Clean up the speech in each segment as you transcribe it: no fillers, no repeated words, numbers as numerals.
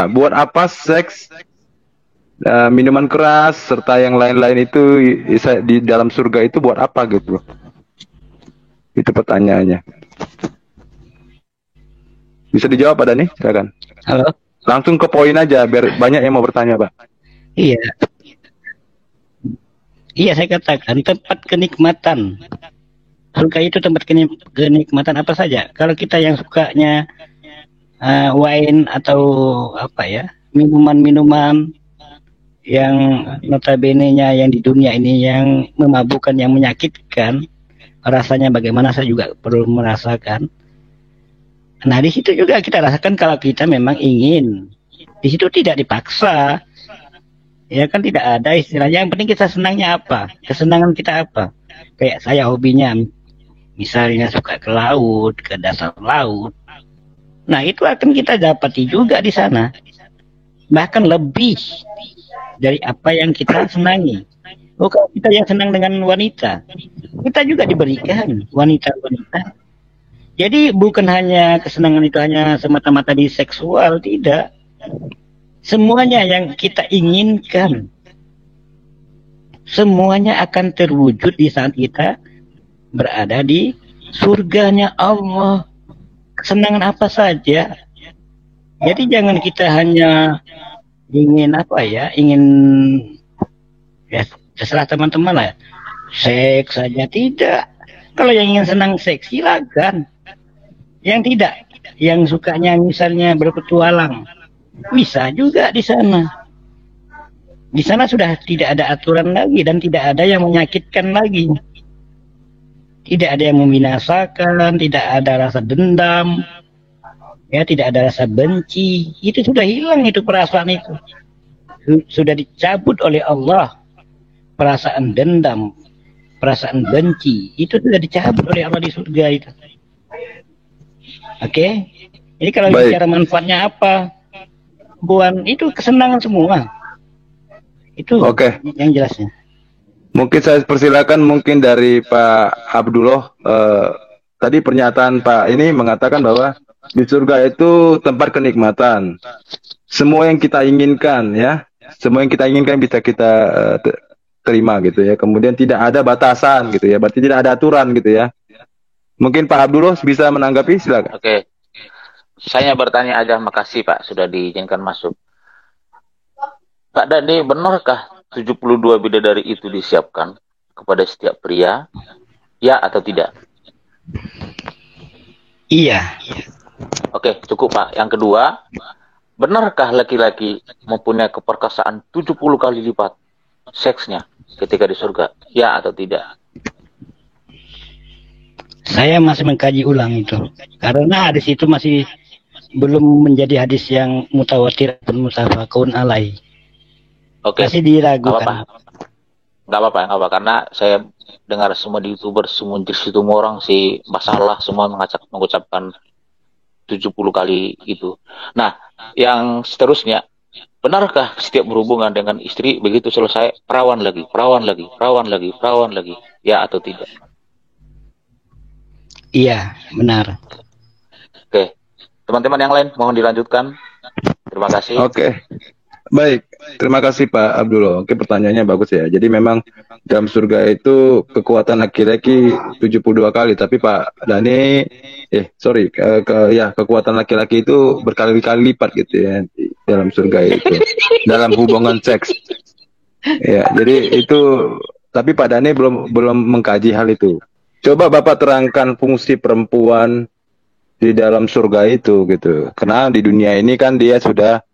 buat apa seks, minuman keras serta yang lain-lain itu di dalam surga itu buat apa gitu? Itu pertanyaannya. Bisa dijawab Pak Dani? Silakan. Halo. Langsung ke poin aja biar banyak yang mau bertanya, Pak. Iya. Iya, saya katakan tempat kenikmatan. Surga itu tempat kenikmatan apa saja. Kalau kita yang sukanya wine atau apa ya, minuman-minuman yang notabene-nya yang di dunia ini yang memabukkan, yang menyakitkan, rasanya bagaimana saya juga perlu merasakan. Nah, di situ juga kita rasakan kalau kita memang ingin. Di situ tidak dipaksa. Ya kan, tidak ada istilahnya. Yang penting kita senangnya apa? Kesenangan kita apa? Kayak saya hobinya misalnya suka ke laut, ke dasar laut. Nah, itu akan kita dapati juga di sana. Bahkan lebih dari apa yang kita senangi. Oh, kalau kita yang senang dengan wanita, kita juga diberikan wanita-wanita. Jadi bukan hanya kesenangan itu hanya semata-mata di seksual, tidak. Semuanya yang kita inginkan, semuanya akan terwujud di saat kita berada di surganya Allah. Kesenangan apa saja. Jadi jangan kita hanya ingin apa ya, ingin ya terserah teman-teman lah, seks saja, tidak. Kalau yang ingin senang seks silakan. Yang tidak, yang sukanya misalnya berpetualang, bisa juga di sana. Di sana sudah tidak ada aturan lagi dan tidak ada yang menyakitkan lagi. Tidak ada yang membinasakan, tidak ada rasa dendam, ya tidak ada rasa benci. Itu sudah hilang, itu perasaan itu. Sudah dicabut oleh Allah. Perasaan dendam, perasaan benci, itu sudah dicabut oleh Allah di surga itu. Oke? Jadi kalau bicara manfaatnya apa? Bukan itu kesenangan semua. Itu yang jelasnya. Mungkin saya persilakan mungkin dari Pak Abdullah. Tadi pernyataan Pak ini mengatakan bahwa di surga itu tempat kenikmatan. Semua yang kita inginkan ya, semua yang kita inginkan bisa kita terima gitu ya. Kemudian tidak ada batasan gitu ya, berarti tidak ada aturan gitu ya. Mungkin Pak Abdullah bisa menanggapi, silakan. Oke. Saya bertanya aja, makasih Pak sudah diizinkan masuk. Pak Dani, benarkah 72 bidadari itu disiapkan kepada setiap pria? Ya atau tidak? Iya. Oke, cukup Pak. Yang kedua, benarkah laki-laki mempunyai keperkasaan 70 kali lipat seksnya ketika di surga? Ya atau tidak? Saya masih mengkaji ulang itu. Karena hadis itu masih belum menjadi hadis yang mutawatir dan mutafakun alai. Oke. Masih diragukan. Nggak apa-apa. Karena saya dengar semua di YouTuber, semua orang si masalah semua mengucapkan 70 kali itu. Nah, yang seterusnya, benarkah setiap berhubungan dengan istri begitu selesai perawan lagi? Ya atau tidak? Iya, benar. Oke. Teman-teman yang lain mohon dilanjutkan. Terima kasih. Oke. Baik, terima kasih Pak Abdullah. Oke, pertanyaannya bagus ya. Jadi memang dalam surga itu kekuatan laki-laki 72 kali, tapi Pak Dani kekuatan laki-laki itu berkali-kali lipat gitu ya di dalam surga itu. Dalam hubungan seks. Ya, jadi itu, tapi Pak Dani belum mengkaji hal itu. Coba Bapak terangkan fungsi perempuan di dalam surga itu gitu. Karena di dunia ini kan dia sudah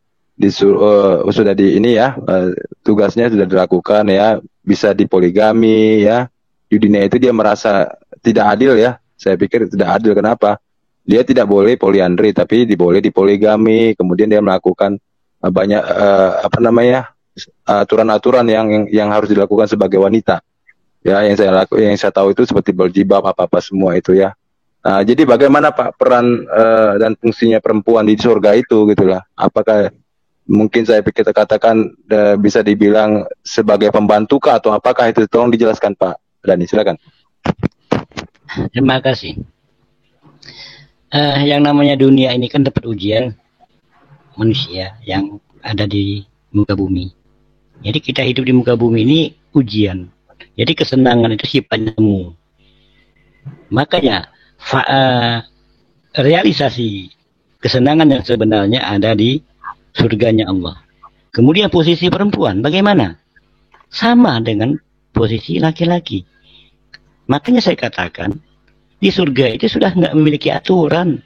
tugasnya sudah dilakukan ya, bisa dipoligami ya. Di dunia itu dia merasa tidak adil ya. Saya pikir tidak adil, kenapa? Dia tidak boleh poliandri tapi boleh dipoligami. Kemudian dia melakukan banyak aturan-aturan yang harus dilakukan sebagai wanita. Ya, yang saya tahu itu seperti berjilbab apa semua itu ya. Nah, jadi bagaimana Pak peran dan fungsinya perempuan di surga itu gitulah? Apakah mungkin saya pikir katakan bisa dibilang sebagai pembantu kah atau apakah itu? Tolong dijelaskan Pak Dani, silakan. Terima kasih. Yang namanya dunia ini kan dapat ujian. manusia yang ada di muka bumi. Jadi kita hidup di muka bumi ini ujian. Jadi kesenangan itu sifatnya semu. Makanya realisasi kesenangan yang sebenarnya ada di surganya Allah. Kemudian posisi perempuan bagaimana? Sama dengan posisi laki-laki. Makanya saya katakan di surga itu sudah nggak memiliki aturan.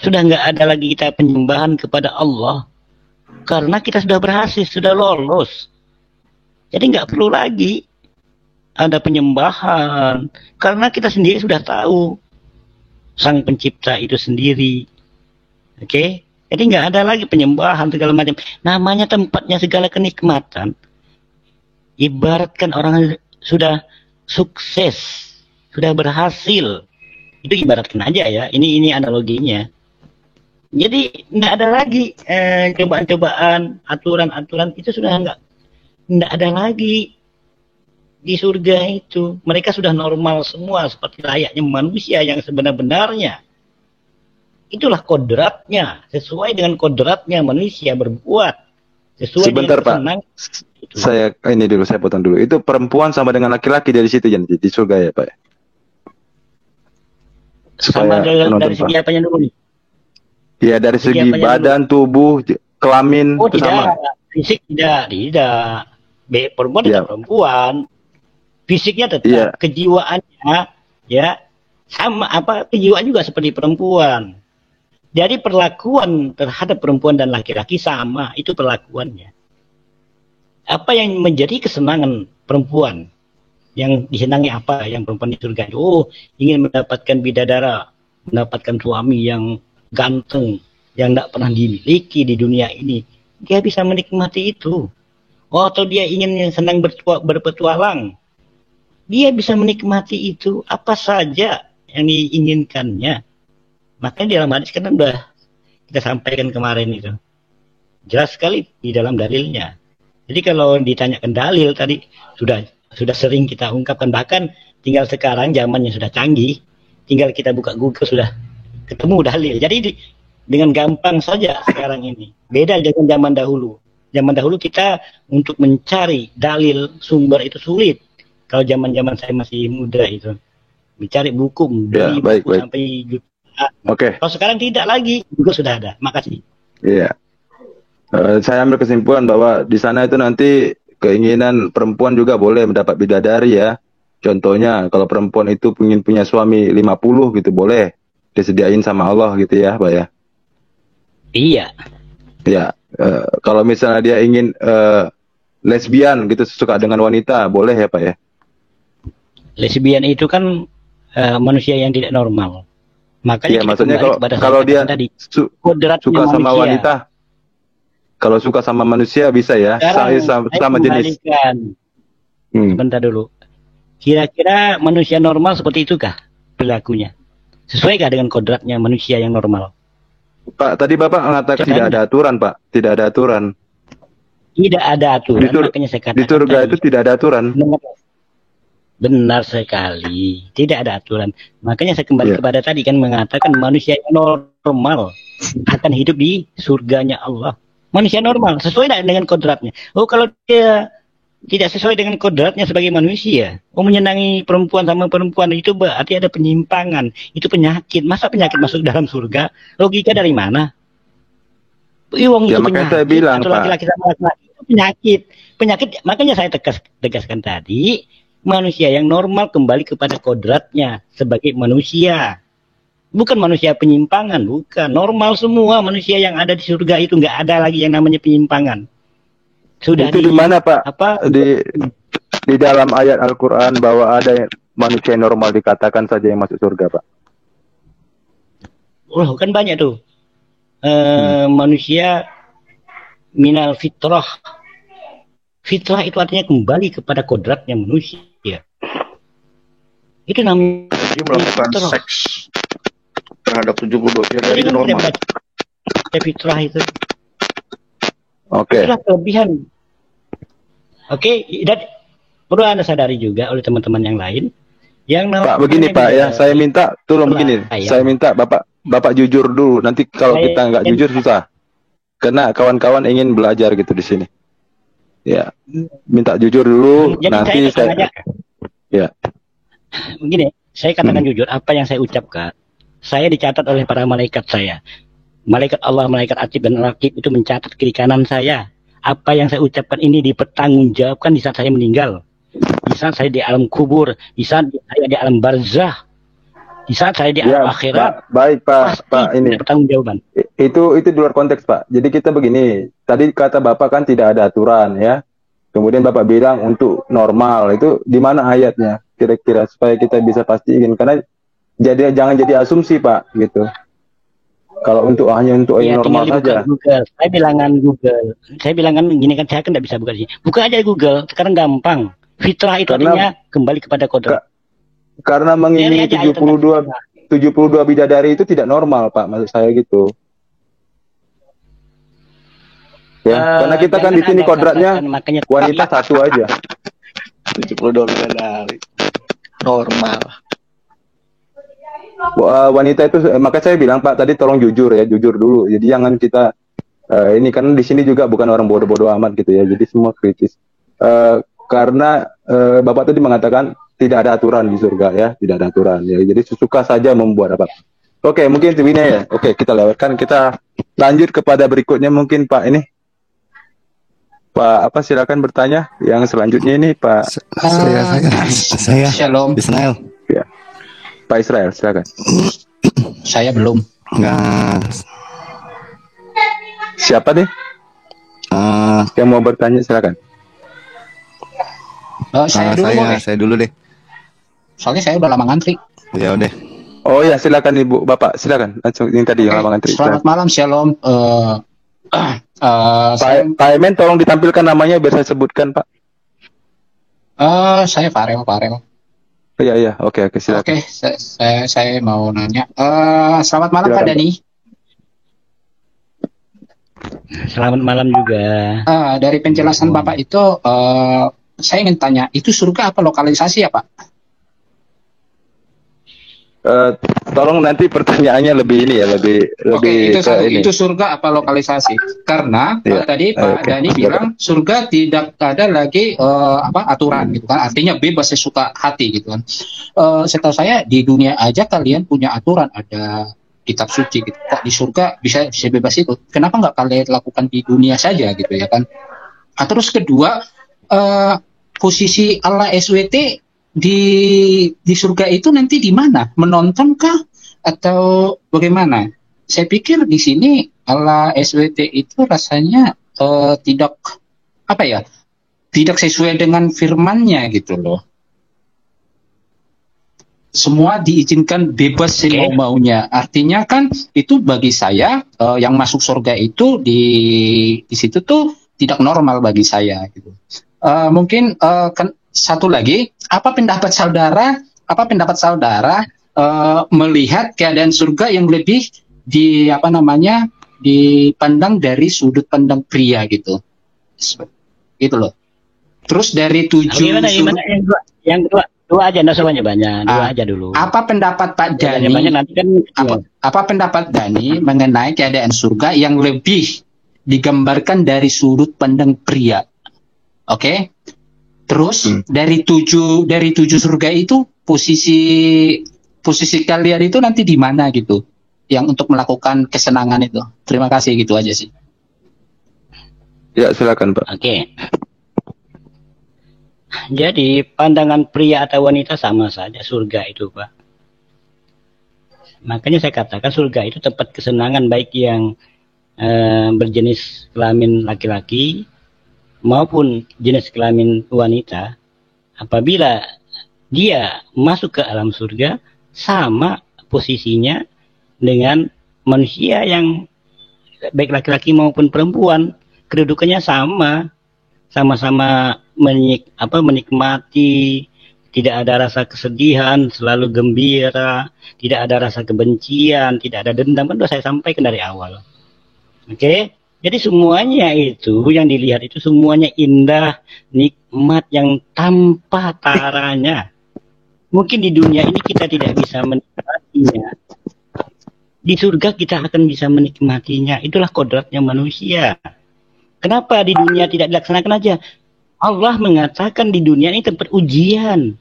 Sudah nggak ada lagi kita penyembahan kepada Allah. Karena kita sudah berhasil, sudah lolos. Jadi nggak perlu lagi ada penyembahan. Karena kita sendiri sudah tahu Sang Pencipta itu sendiri. Oke? Jadi nggak ada lagi penyembahan segala macam. Namanya tempatnya segala kenikmatan. Ibaratkan orang sudah sukses, sudah berhasil. Itu ibaratkan aja ya. Ini analoginya. Jadi nggak ada lagi cobaan-cobaan, aturan-aturan itu sudah nggak ada lagi di surga itu. Mereka sudah normal semua seperti layaknya manusia yang sebenar-benarnya. Itulah kodratnya, sesuai dengan kodratnya manusia berbuat. Sesuai Sebentar dengan Pak, saya potong dulu. Itu perempuan sama dengan laki-laki dari situ jadi di surga ya Pak? Sama dari segi apanya dulu nih? Ya dari segi badan, tubuh, kelamin itu tidak. sama. Fisik tidak. Perempuan tetap perempuan. Fisiknya tetap, kejiwaannya ya sama kejiwaan juga seperti perempuan. Jadi perlakuan terhadap perempuan dan laki-laki sama, itu perlakuannya. Apa yang menjadi kesenangan perempuan? Yang disenangi apa? Yang perempuan di surga? Ingin mendapatkan bidadara, mendapatkan suami yang ganteng, yang tidak pernah dimiliki di dunia ini. Dia bisa menikmati itu. Atau dia ingin yang senang berpetualang. Dia bisa menikmati itu apa saja yang diinginkannya. Makanya di dalam hadis kan sudah kita sampaikan kemarin itu. Jelas sekali di dalam dalilnya. Jadi kalau ditanyakan dalil tadi sudah sering kita ungkapkan, bahkan tinggal sekarang zamannya sudah canggih, tinggal kita buka Google sudah ketemu dalil. Jadi dengan gampang saja sekarang ini. Beda dengan zaman dahulu. Zaman dahulu kita untuk mencari dalil sumber itu sulit. Kalau zaman-zaman saya masih muda itu, mencari buku, beli buku sampai jutaan. Kalau sekarang tidak lagi, buku sudah ada. Makasih. Iya. Saya ambil kesimpulan bahwa di sana itu nanti keinginan perempuan juga boleh mendapat bidadari ya. Contohnya kalau perempuan itu ingin punya suami 50 gitu boleh disediain sama Allah gitu ya, Pak ya. Iya. Ya, kalau misalnya dia ingin lesbian gitu, suka dengan wanita, boleh ya Pak ya? Lesbian itu kan manusia yang tidak normal. Makanya maksudnya kalau dia suka sama wanita, kalau suka sama manusia bisa ya, sama jenis. Sebentar dulu. Kira-kira manusia normal seperti itukah perilakunya? Sesuaikah dengan kodratnya manusia yang normal? Pak, tadi Bapak mengatakan tidak ada aturan, Pak. Tidak ada aturan. Tidak ada aturan, makanya saya katakan di surga itu tidak ada aturan. Benar sekali, tidak ada aturan. Makanya saya kembali kepada tadi kan mengatakan manusia yang normal akan hidup di surganya Allah. Manusia normal, sesuai dengan kodratnya. Kalau dia tidak sesuai dengan kodratnya sebagai manusia, menyenangi perempuan sama perempuan, itu berarti ada penyimpangan, itu penyakit. Masa penyakit masuk dalam surga? Logika dari mana? Itu makanya saya bilang, atau laki-laki sama laki-laki itu penyakit. Makanya saya tegaskan tadi, manusia yang normal kembali kepada kodratnya sebagai manusia, bukan manusia penyimpangan, bukan. Normal semua manusia yang ada di surga itu, nggak ada lagi yang namanya penyimpangan. Sudah itu di mana Pak? Di dalam ayat Al-Quran bahwa ada manusia yang normal dikatakan saja yang masuk surga Pak. Kan banyak tuh manusia minal fitrah. Fitrah itu artinya kembali kepada kodratnya manusia. Itu namanya dia melakukan seks terhadap 72 bidadari itu normal. Fitrah itu. Itulah kelebihan. Dan perlu Anda sadari juga oleh teman-teman yang lain. Pak, begini Pak ya, saya minta tolong begini. Saya minta Bapak jujur dulu. Nanti kalau kita nggak jujur susah. karena kawan-kawan ingin belajar gitu di sini. Ya, minta jujur dulu, Jadi nanti saya katakan aja, ya. begini, saya katakan jujur, apa yang saya ucapkan, saya dicatat oleh para malaikat saya. Malaikat Allah, malaikat atib dan rakib itu mencatat kiri kanan saya. Apa yang saya ucapkan ini dipertanggungjawabkan di saat saya meninggal, di saat saya di alam kubur, di saat saya di alam barzah, di saat saya di alam akhirat. Baik Pak, Pasti ini pertanggungjawaban. itu di luar konteks Pak. Jadi kita begini, tadi kata Bapak kan tidak ada aturan ya. Kemudian Bapak bilang untuk normal, itu di mana ayatnya? Kira-kira supaya kita bisa pastiin, karena jangan jadi asumsi Pak gitu. Kalau hanya untuk yang normal saja. Google. Saya bilangan Google. Saya bilangan gini kan, saya kan tidak bisa buka sih. Buka aja Google. Sekarang gampang. Fitrah itu artinya kembali kepada kodrat. Karena mengingini 72 bidadari itu tidak normal Pak, maksud saya gitu. Ya, karena kita kan di sini kodratnya wanita satu aja. 72 bidadari. Normal. Wanita itu, maka saya bilang Pak tadi tolong jujur ya, jujur dulu. Jadi jangan kita ini karena di sini juga bukan orang bodoh-bodoh amat gitu ya. Jadi semua kritis. Karena Bapak tadi mengatakan tidak ada aturan di surga ya, tidak ada aturan ya. Jadi sesuka saja membuat apa. Oke, mungkin ini ya. Oke, kita lewatkan. Kita lanjut kepada berikutnya mungkin Pak ini. Pak silakan bertanya. Yang selanjutnya ini Pak. Saya Shalom Bisnail. Ya. Pak Israel, silakan. Saya belum. Nggak. Siapa nih? Yang mau bertanya silakan. Saya dulu deh. Soalnya saya udah lama ngantri. Ya udah. Oh ya, silakan Ibu, Bapak, silakan. Langsung yang tadi yang lama ngantri. Selamat malam, Shalom. Pak Emen, tolong ditampilkan namanya biar saya sebutkan, Pak. Saya Farel. Iya, oke, silakan. Oke, saya mau nanya. Selamat malam silakan, Pak Dani. Selamat malam juga. Dari penjelasan Bapak itu, saya ingin tanya, itu surga apa lokalisasi ya Pak? Tolong nanti pertanyaannya lebih ini ya, lebih itu satu, ini. Itu surga apa lokalisasi? Karena tadi Pak Dani bilang surga tidak ada lagi aturan gitu kan, artinya bebas sesuka hati gitu kan. Setahu saya di dunia aja kalian punya aturan, ada kitab suci gitu. Kok di surga bisa bebas itu? Kenapa nggak kalian lakukan di dunia saja gitu ya kan? Terus kedua, posisi Allah SWT di surga itu nanti di mana? Menontonkah atau bagaimana? Saya pikir di sini Allah SWT itu rasanya tidak sesuai dengan firman-Nya gitu loh. Semua diizinkan bebas semau-maunya. Artinya kan itu bagi saya yang masuk surga itu di situ tuh tidak normal bagi saya gitu. Mungkin satu lagi, apa pendapat saudara melihat keadaan surga yang lebih dipandang dari sudut pandang pria gitu loh. Terus dari 7 yang dua aja, nggak semuanya banyak, dua aja dulu. Apa pendapat Pak Dani? Nanti kan, apa pendapat Dani mengenai keadaan surga yang lebih digambarkan dari sudut pandang pria? Oke. Terus dari tujuh surga itu posisi kalian itu nanti di mana gitu? Yang untuk melakukan kesenangan itu. Terima kasih, gitu aja sih. Ya, silakan Pak. Oke. Jadi pandangan pria atau wanita sama saja surga itu Pak. Makanya saya katakan surga itu tempat kesenangan baik yang berjenis kelamin laki-laki maupun jenis kelamin wanita. Apabila dia masuk ke alam surga, sama posisinya dengan manusia yang baik laki-laki maupun perempuan, kedudukannya sama-sama menikmati, tidak ada rasa kesedihan, selalu gembira, tidak ada rasa kebencian, tidak ada dendam. Kan sudah saya sampaikan dari awal. Oke? Jadi semuanya itu yang dilihat itu semuanya indah, nikmat yang tanpa taranya. Mungkin di dunia ini kita tidak bisa menikmatinya. Di surga kita akan bisa menikmatinya. Itulah kodratnya manusia. Kenapa di dunia tidak dilaksanakan aja? Allah mengatakan di dunia ini tempat ujian.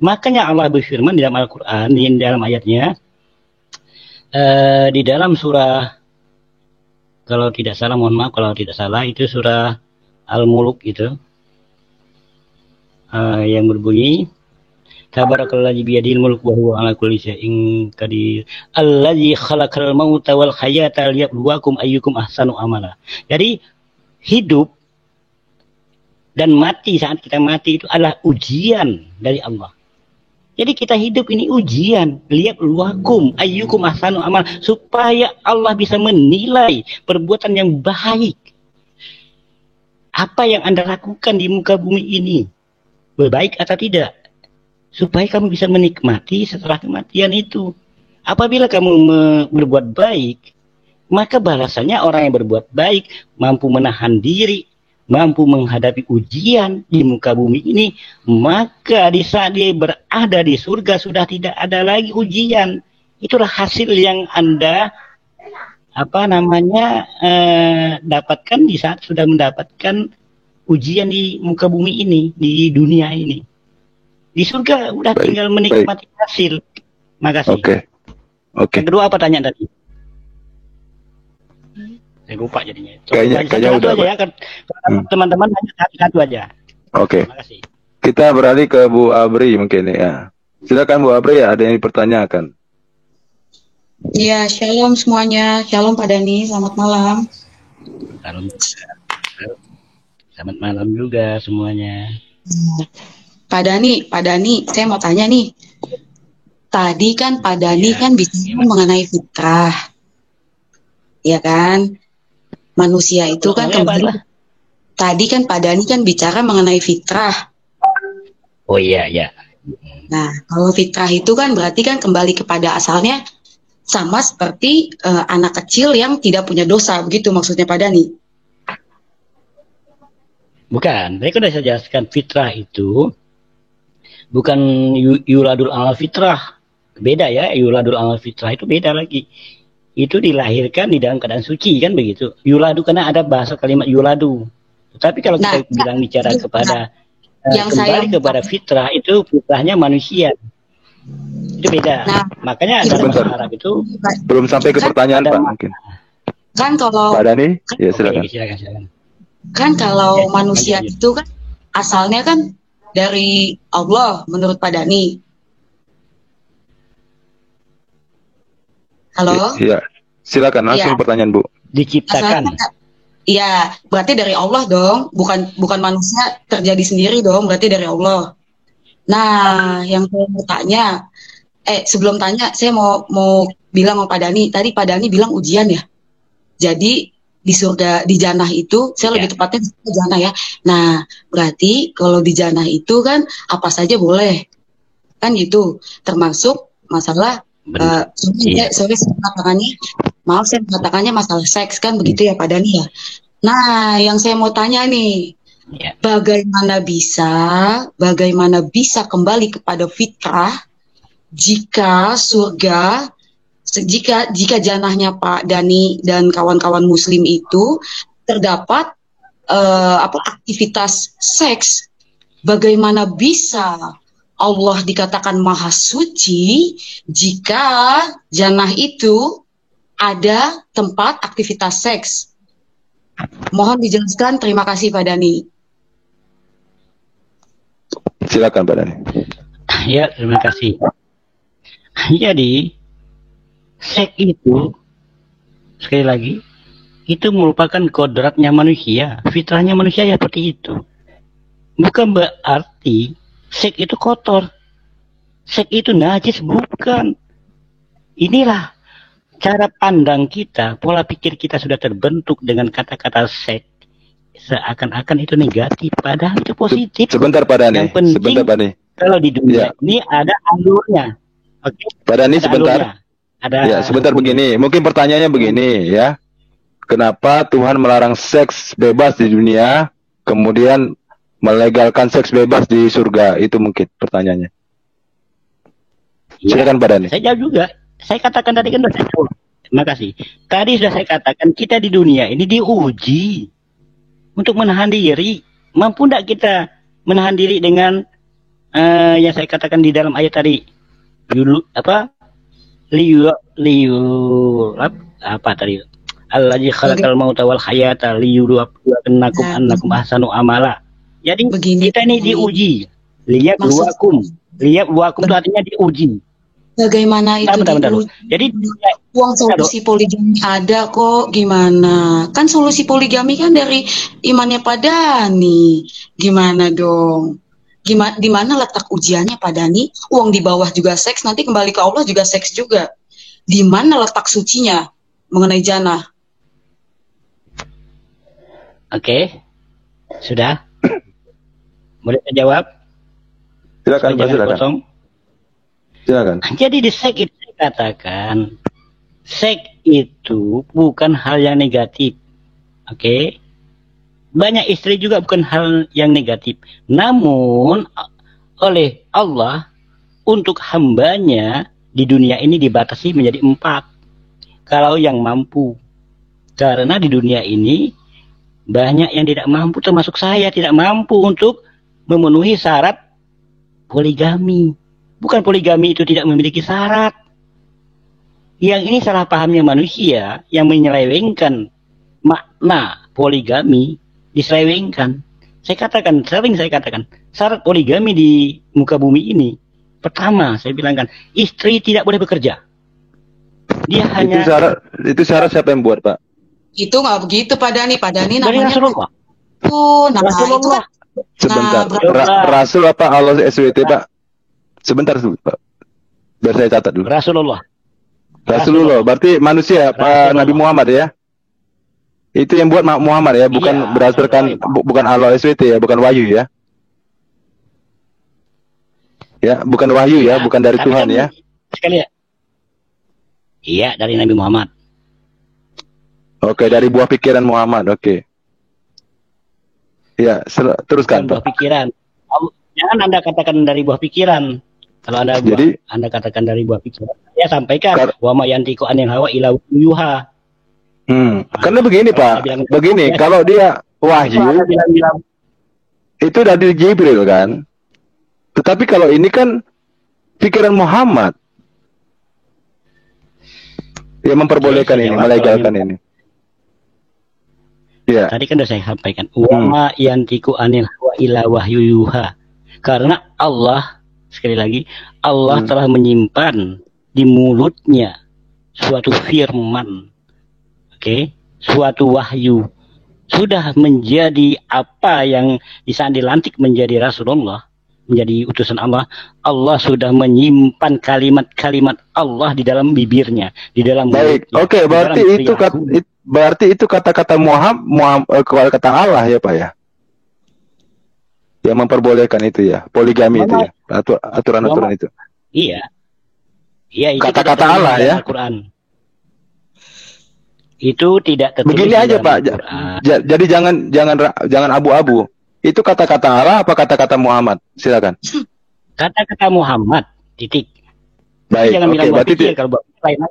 Makanya Allah berfirman di dalam Al-Quran, di dalam ayatnya, di dalam surah, kalau tidak salah, mohon maaf kalau tidak salah, itu surah Al-Muluk itu, yang berbunyi, Tabarakalladzi biyadihil mulku wa huwa ala kulli syai'in qadir. Alladzi khalaqal mauta wal hayata liyabluwakum ayyukum ahsanu amala. Jadi hidup dan mati saat kita mati itu adalah ujian dari Allah. Jadi kita hidup ini ujian, liyabluwakum ayyukum ahsanu amala, supaya Allah bisa menilai perbuatan yang baik. Apa yang Anda lakukan di muka bumi ini, berbaik atau tidak? Supaya kamu bisa menikmati setelah kematian itu. Apabila kamu berbuat baik, maka balasannya orang yang berbuat baik mampu menahan diri, mampu menghadapi ujian di muka bumi ini, maka di saat dia berada di surga sudah tidak ada lagi ujian. Itulah hasil yang Anda dapatkan di saat sudah mendapatkan ujian di muka bumi ini, di dunia ini. Di surga udah tinggal menikmati hasil. Makasih. Oke. Yang kedua apa tanya tadi? Saya lupa jadinya. Kayaknya udah. Aja ya, teman-teman satu aja. Oke. Makasih. Kita beralih ke Bu Abri mungkin ya. Silakan Bu Abri, ada yang dipertanyakan. Ya, shalom semuanya. Shalom Pak Dani, selamat malam. Selamat malam juga semuanya. Pak Dani, saya mau tanya nih. Tadi kan Pak Dani kan bicara mengenai fitrah. Ya kan? Manusia itu kan kembali. Tadi kan Pak Dani kan bicara mengenai fitrah. Oh iya, ya. Nah, kalau fitrah itu kan berarti kan kembali kepada asalnya, sama seperti anak kecil yang tidak punya dosa, begitu maksudnya Pak Dani? Bukan, tadi kan sudah saya jelaskan, fitrah itu bukan yuladul amal fitrah. Beda ya, yuladul amal fitrah itu beda lagi. Itu dilahirkan di dalam keadaan suci, kan begitu. Yuladu, karena ada bahasa kalimat yuladu. Tetapi kalau kita bicara kepada kembali kepada fitrah, itu fitrahnya manusia. Itu beda. Makanya dalam bahasa Arab itu belum sampai ke pertanyaan Pak mungkin. Kan kalau Pak Dani, ya silakan. Silakan. Kan kalau manusia itu kan asalnya kan dari Allah menurut Pak Dani. Halo? Iya. Silakan langsung pertanyaan Bu. Diciptakan. Iya, berarti dari Allah dong, bukan manusia terjadi sendiri dong, berarti dari Allah. Nah, yang saya mau tanya, sebelum tanya saya mau bilang sama Pak Dani, tadi Pak Dani bilang ujian ya. Jadi di surga, di jannah itu, saya lebih tepatnya di jannah ya. Nah, berarti kalau di jannah itu kan apa saja boleh, kan gitu, termasuk masalah, sorry saya mengatakannya masalah seks, kan begitu ya Pak Dani ya. Nah, yang saya mau tanya nih, bagaimana bisa kembali kepada fitrah jika surga, jika jannahnya Pak Dani dan kawan-kawan muslim itu terdapat aktivitas seks, bagaimana bisa Allah dikatakan maha suci jika jannah itu ada tempat aktivitas seks? Mohon dijelaskan, terima kasih Pak Dani. Silakan Pak Dani. Ya, terima kasih. Jadi seks itu, sekali lagi, itu merupakan kodratnya manusia, fitrahnya manusia ya seperti itu. Bukan berarti seks itu kotor, seks itu najis, bukan. Inilah cara pandang kita, pola pikir kita sudah terbentuk dengan kata-kata seks. Seakan-akan itu negatif, padahal itu positif. Sebentar Pak Dani, yang penting, kalau di dunia ini ada alurnya. Oke. Pak Dani sebentar. Sebentar begini. Mungkin pertanyaannya begini ya. Kenapa Tuhan melarang seks bebas di dunia, kemudian melegalkan seks bebas di surga? Itu mungkin pertanyaannya. Silakan Pak Dani. Saya jawab juga. Saya katakan tadi kan saya jawab. Makasih. Tadi sudah saya katakan kita di dunia ini diuji untuk menahan diri. Mampu tidak kita menahan diri dengan yang saya katakan di dalam ayat tadi? Apa tadi? Allazi khalaqal mauta wal hayata liyabluwakum annakum ahsanu amala. Jadi begini, kita ini diuji. Liyabluwakum itu artinya diuji. Bagaimana itu diuji? Jadi uang solusi poligami ada kok, gimana? Kan solusi poligami kan dari imannya Pak Dhani. Gimana dong? Di mana letak ujiannya Pak Dhani? Uang di bawah juga seks, nanti kembali ke Allah juga seks juga. Di mana letak sucinya mengenai jannah? Oke. Sudah? Boleh saya jawab? Silakan, Pak, silakan. Silakan. Jadi di seks itu saya katakan, seks itu bukan hal yang negatif. Oke. Banyak istri juga bukan hal yang negatif. Namun oleh Allah untuk hambanya di dunia ini dibatasi menjadi 4. Kalau yang mampu. Karena di dunia ini banyak yang tidak mampu, termasuk saya tidak mampu untuk memenuhi syarat poligami. Bukan poligami itu tidak memiliki syarat. Yang ini salah pahamnya manusia yang menyelewengkan makna poligami, diselewengkan. Sering saya katakan, syarat poligami di muka bumi ini, pertama saya bilangkan, istri tidak boleh bekerja. Dia hanya itu syarat siapa yang buat, Pak? Itu nggak begitu Pak Dhani. Pak Dhani dari namanya Rasulullah. Rasulullah. Sebentar, Rasul apa Allah SWT, Pak? Sebentar, Pak. Biar saya catat dulu. Rasulullah. Berarti manusia, Pak Nabi Muhammad ya? Itu yang buat Muhammad ya, bukan berdasarkan bukan Allah SWT ya, bukan wahyu ya? Ya, bukan wahyu ya, bukan dari Tuhan ya? Sekali ya. Iya, dari Nabi Muhammad. Oke, dari buah pikiran Muhammad, oke. Ya, teruskan, Pak. Buah pikiran. Jangan Anda katakan dari buah pikiran. Kalau Anda Anda katakan dari buah pikiran, ya sampaikan wa ma yantiqu anil hawa illa yuha. Karena begini, Pak. Begini, kalau dia wahyu itu dari Jibril kan. Tetapi kalau ini kan pikiran Muhammad yang memperbolehkan ini, melegalkan ini. Ya. Tadi kan sudah saya sampaikan wa ma yantiqu anil hawa illa wahyuha. Karena Allah, sekali lagi, Allah telah menyimpan di mulutnya suatu firman. Oke, suatu wahyu. Sudah menjadi apa yang di saat dilantik menjadi Rasulullah, menjadi utusan Allah, Allah sudah menyimpan kalimat-kalimat Allah di dalam bibirnya, di dalam baik. Oke, berarti itu kata-kata Muhammad, kata Allah ya, Pak ya? Yang memperbolehkan itu ya, poligami itu ya, aturan-aturan itu. Iya. Iya, itu kata-kata Allah ya. Al-Quran. Itu tidak tertulis. Begini aja, Pak. Jadi jangan abu-abu. Itu kata-kata Allah apa kata-kata Muhammad? Silakan. Kata-kata Muhammad, titik. Baik, jangan bilang berarti kalau lain.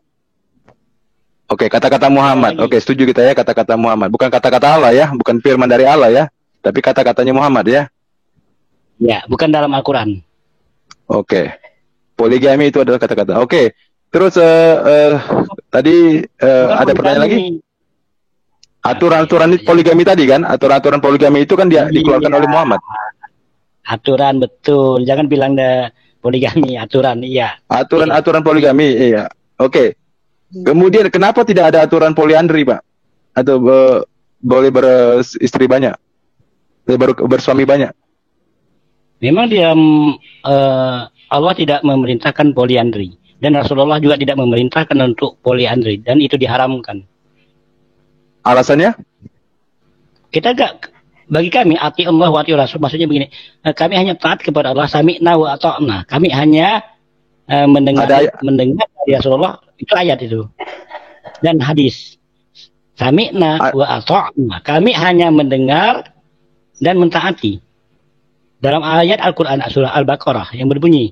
Oke, kata-kata Muhammad. Oke, setuju kita ya, kata-kata Muhammad. Bukan kata-kata Allah ya, bukan firman dari Allah ya, tapi kata-katanya Muhammad ya. Ya, bukan dalam Al-Quran. Oke. Poligami itu adalah kata-kata. Oke. Terus tadi ada pertanyaan lagi? Aturan-aturan poligami tadi kan? Aturan-aturan poligami itu kan dikeluarkan oleh Muhammad. Aturan betul. Jangan bilang poligami, aturan, iya. Aturan poligami, iya. Oke. Kemudian kenapa tidak ada aturan poliandri, Pak? Atau boleh beristri banyak? Bersuami banyak? Memang Allah tidak memerintahkan poliandri. Dan Rasulullah juga tidak memerintahkan untuk poliandri. Dan itu diharamkan. Alasannya? Bagi kami, ati Allah wa ati Rasul, maksudnya begini. Kami hanya taat kepada Allah, sami'na wa ata'na. Kami hanya mendengar dari Rasulullah, itu ayat itu. Dan hadis. Sami'na wa ata'na. Kami hanya mendengar dan mentaati. Dalam ayat Al-Quran, surah Al-Baqarah, yang berbunyi,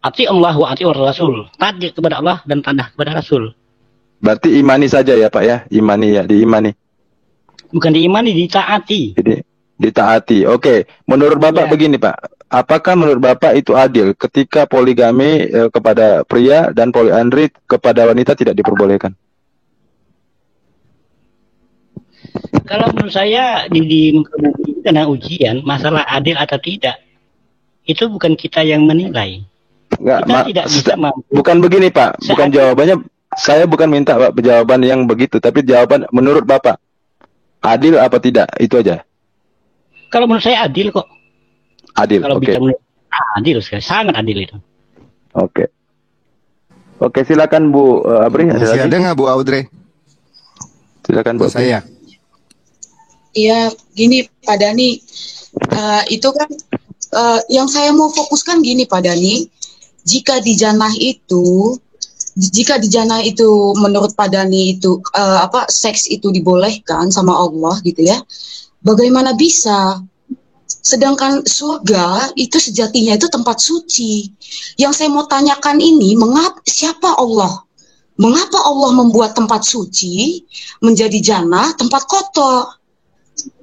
Ati Allah wa ati Rasul. Taat kepada Allah dan taat kepada Rasul. Berarti imani saja ya Pak ya, imani ya, diimani. Bukan diimani, ditaati. Jadi ditaati. Oke, menurut Bapak begini Pak, apakah menurut Bapak itu adil ketika poligami kepada pria dan poliandri kepada wanita tidak diperbolehkan? Kalau menurut saya di muka bumi karena ujian, masalah adil atau tidak, itu bukan kita yang menilai. Enggak, kita tidak bisa mampu. Bukan begini Pak, bukan jawabannya. Saya bukan minta Pak jawaban yang begitu, tapi jawaban menurut Bapak adil apa tidak, itu aja. Kalau menurut saya adil kok. Adil, kalau oke. Adil sekali, sangat adil itu. Oke. Oke, silakan Bu Abri. Masih ada nggak Bu Audrey? Silakan Bu. Saya. Iya, gini Pak Dani, itu kan yang saya mau fokuskan gini Pak Dani, jika di jannah itu menurut Pak Dani itu seks itu dibolehkan sama Allah gitu ya, bagaimana bisa? Sedangkan surga itu sejatinya itu tempat suci. Yang saya mau tanyakan ini, siapa Allah? Mengapa Allah membuat tempat suci menjadi jannah tempat kotor?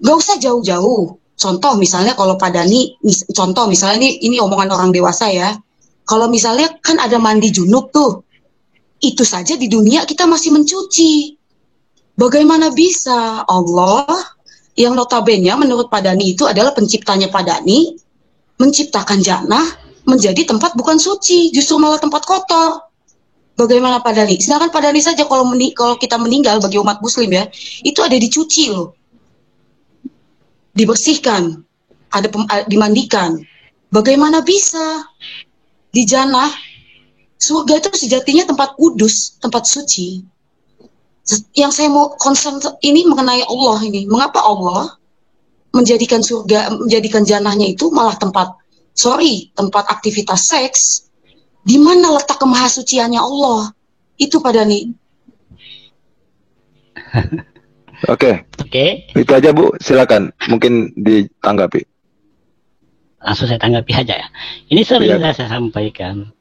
Gak usah jauh-jauh. Contoh misalnya kalau Pak Dani, contoh misalnya ini omongan orang dewasa ya. Kalau misalnya kan ada mandi junub tuh, itu saja di dunia kita masih mencuci. Bagaimana bisa Allah yang notabene menurut Pak Dani itu adalah penciptanya Pak Dani, menciptakan jannah menjadi tempat bukan suci, justru malah tempat kotor. Bagaimana Pak Dani? Sedangkan Pak Dani saja kalau kita meninggal bagi umat muslim ya, itu ada dicuci loh. Dibersihkan, dimandikan. Bagaimana bisa? Di jannah, surga itu sejatinya tempat kudus, tempat suci. Yang saya mau concern ini mengenai Allah ini. Mengapa Allah menjadikan jannahnya itu malah tempat aktivitas seks? Di mana letak kemahasuciannya Allah? Itu Pak Dani. Oke. Itu aja Bu, silakan. Mungkin ditanggapi. Langsung saya tanggapi aja ya. Ini sering saya sampaikan.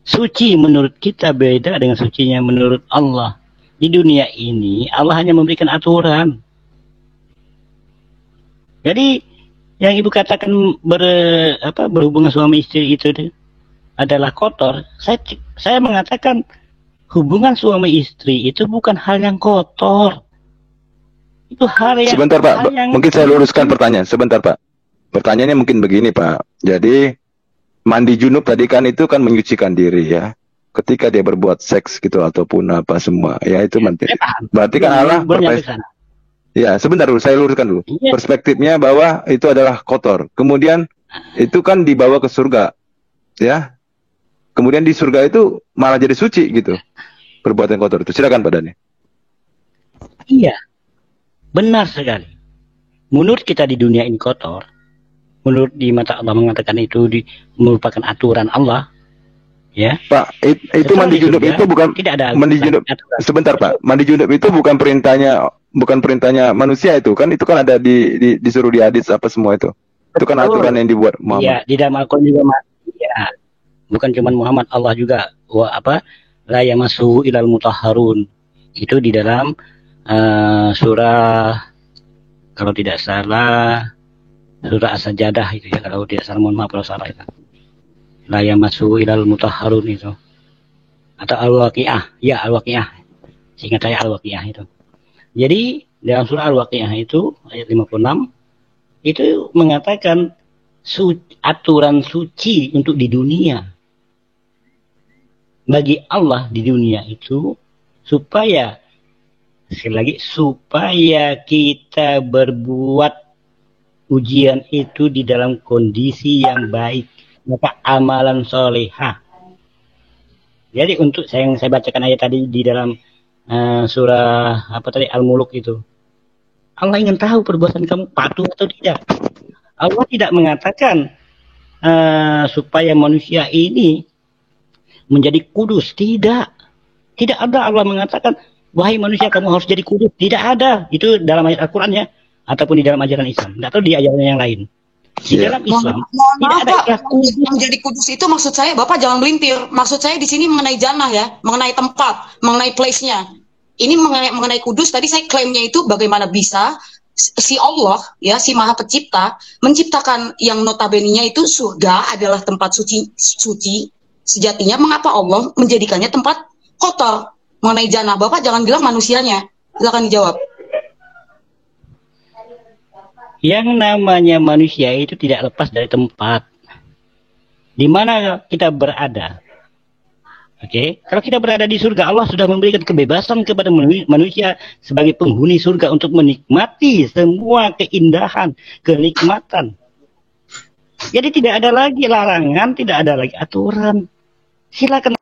Suci menurut kita beda dengan sucinya menurut Allah. Di dunia ini Allah hanya memberikan aturan. Jadi yang Ibu katakan berhubungan suami istri itu adalah kotor. Saya mengatakan hubungan suami istri itu bukan hal yang kotor. Itu hal yang... Sebentar Pak, mungkin saya luruskan pertanyaan. Sebentar Pak. Pertanyaannya mungkin begini Pak. Jadi mandi junub tadi kan itu kan menyucikan diri ya. Ketika dia berbuat seks gitu ataupun apa semua. Ya itu berarti kan Allah ya sebentar dulu, saya luruskan dulu. Perspektifnya bahwa itu adalah kotor. Kemudian itu kan dibawa ke surga. Ya. Kemudian di surga itu malah jadi suci gitu. Perbuatan kotor itu. Silakan Pak Dani. Iya. Benar sekali. Menurut kita di dunia ini kotor, menurut di mata Allah mengatakan itu merupakan aturan Allah, ya. Pak, itu mandi junub itu bukan tidak ada mandi junub. Sebentar Pak, mandi junub itu bukan perintahnya manusia itu kan ada disuruh di hadis apa semua itu. Itu kan aturan yang dibuat Muhammad. Iya, di dalam Al-Qur'an juga ya. Bukan cuma Muhammad, Allah juga la yamassu ilal mutahharun. Itu di dalam surah, kalau tidak salah surah As-Sajdah itu ya, kalau tidak salah, mohon maaf kalau salah itu. La yamassu ilal mutahharun itu. Atau Al-Waqiah, ya Al-Waqiah. Seingat saya Al-Waqiah itu. Jadi dalam surah Al-Waqiah itu ayat 56 itu mengatakan aturan suci untuk di dunia. Bagi Allah di dunia itu supaya sekali lagi, supaya kita berbuat ujian itu di dalam kondisi yang baik, maka amalan solehah. Jadi untuk yang saya bacakan ayat tadi di dalam surah Al-Muluk itu, Allah ingin tahu perbuatan kamu patuh atau tidak. Allah tidak mengatakan supaya manusia ini menjadi kudus, tidak ada. Allah mengatakan wahai manusia kamu harus jadi kudus. Tidak ada. Itu dalam ayat Al-Quran ya. Ataupun di dalam ajaran Islam. Atau di ajaran yang lain. Di dalam Islam mohon tidak maaf ada Pak, istilah kudus. yang jadi kudus itu maksud saya, Bapak jangan melintir. Maksud saya di sini mengenai jannah ya, mengenai tempat, mengenai place-nya. Ini mengenai kudus, tadi saya klaimnya itu bagaimana bisa si Allah ya, si Maha Pencipta menciptakan yang notabene-nya itu surga adalah tempat suci sejatinya. Mengapa Allah menjadikannya tempat kotor? Mengenai jannah, Bapak jangan bilang manusianya. Silakan dijawab. Yang namanya manusia itu tidak lepas dari tempat di mana kita berada. Oke, kalau kita berada di surga, Allah sudah memberikan kebebasan kepada manusia sebagai penghuni surga untuk menikmati semua keindahan, kenikmatan. Jadi tidak ada lagi larangan, tidak ada lagi aturan. Silakan